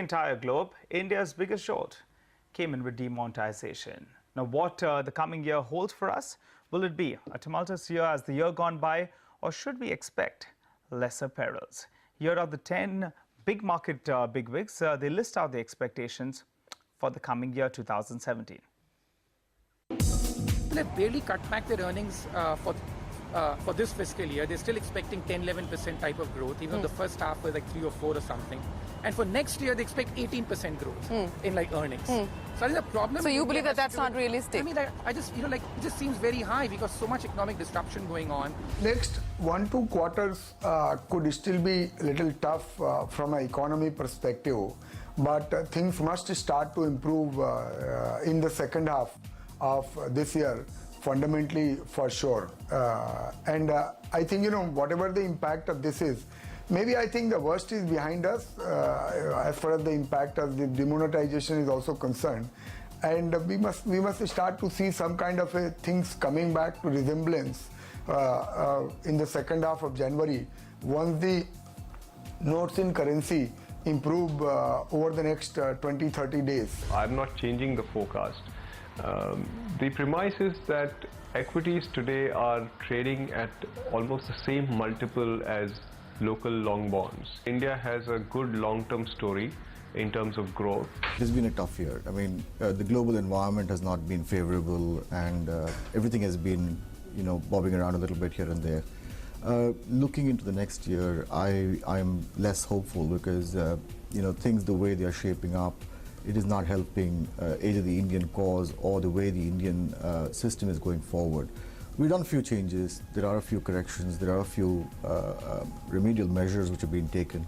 Entire globe, India's biggest jolt came in with demonetization. Now, what the coming year holds for us? Will it be a tumultuous year as the year gone by, or should we expect lesser perils? Here are the 10 big market big wigs. They list out the expectations for the coming year 2017. They've barely cut back their earnings for this fiscal year. They're still expecting 10-11% type of growth, even though the first half was like 3 or 4 or something. And for next year, they expect 18% growth in like earnings. So I think the problem. So you believe that that's not realistic? I mean, I just it just seems very high because so much economic disruption going on. Next 1-2 quarters could still be a little tough from an economy perspective, but things must start to improve in the second half of this year, fundamentally for sure. And I think, whatever the impact of this is, maybe I think the worst is behind us as far as the impact of the demonetization is also concerned. And we must start to see some kind of things coming back to resemblance in the second half of January once the notes in currency improve over the next 20-30 days. I'm not changing the forecast. The premise is that equities today are trading at almost the same multiple as local long bonds. India has a good long-term story in terms of growth. It's been a tough year. I mean, the global environment has not been favorable, and everything has been, bobbing around a little bit here and there. Looking into the next year, I'm less hopeful because, things the way they are shaping up, it is not helping either the Indian cause or the way the Indian system is going forward. We've done a few changes, there are a few corrections, there are a few remedial measures which have been taken.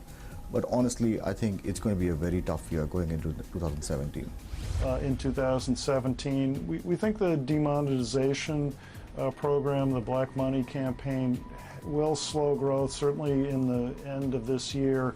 But honestly, I think it's going to be a very tough year going into 2017. In 2017, we think the demonetization program, the black money campaign, will slow growth, certainly in the end of this year,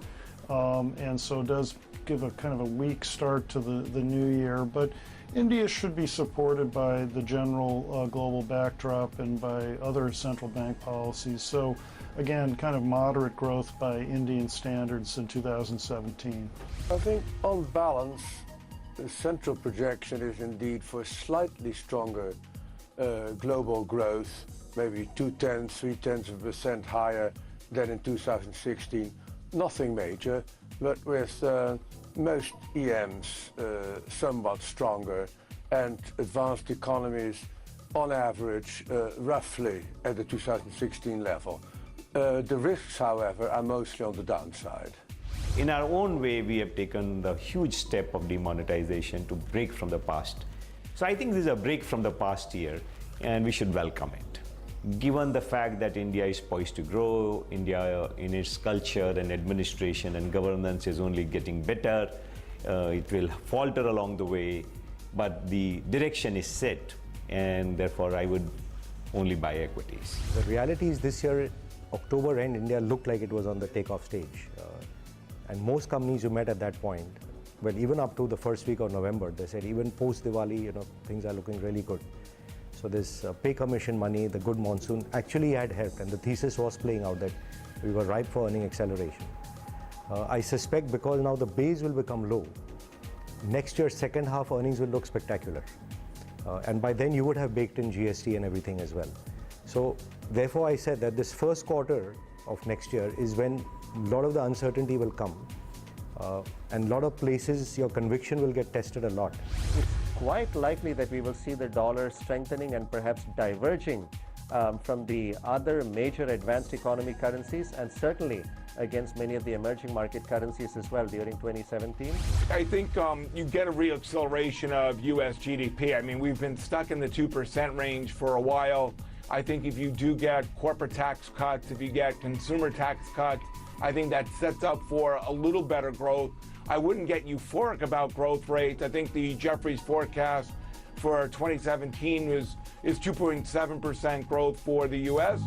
and so does give a kind of a weak start to the new year. But India should be supported by the general global backdrop and by other central bank policies. So again, kind of moderate growth by Indian standards in 2017. I think on balance, the central projection is indeed for slightly stronger global growth, maybe 0.2-0.3% higher than in 2016. Nothing major, but with most EMs somewhat stronger and advanced economies on average roughly at the 2016 level. The risks, however, are mostly on the downside. In our own way, we have taken the huge step of demonetization to break from the past. So I think this is a break from the past year, and we should welcome it. Given the fact that India is poised to grow, India in its culture and administration and governance is only getting better, it will falter along the way, but the direction is set, and therefore I would only buy equities. The reality is this year, October end, India looked like it was on the takeoff stage. And most companies you met at that point, well, even up to the first week of November, they said even post-Diwali, things are looking really good. So this pay commission money, the good monsoon actually had helped, and the thesis was playing out that we were ripe for earning acceleration. I suspect because now the base will become low, next year's second half earnings will look spectacular. And by then you would have baked in GST and everything as well. So therefore I said that this first quarter of next year is when a lot of the uncertainty will come. And a lot of places your conviction will get tested a lot. It's quite likely that we will see the dollar strengthening and perhaps diverging from the other major advanced economy currencies, and certainly against many of the emerging market currencies as well during 2017. I think you get a real acceleration of U.S. GDP. I mean, we've been stuck in the 2% range for a while. I think if you do get corporate tax cuts, if you get consumer tax cuts, I think that sets up for a little better growth. I wouldn't get euphoric about growth rates. I think the Jefferies forecast for 2017 is 2.7% growth for the U.S.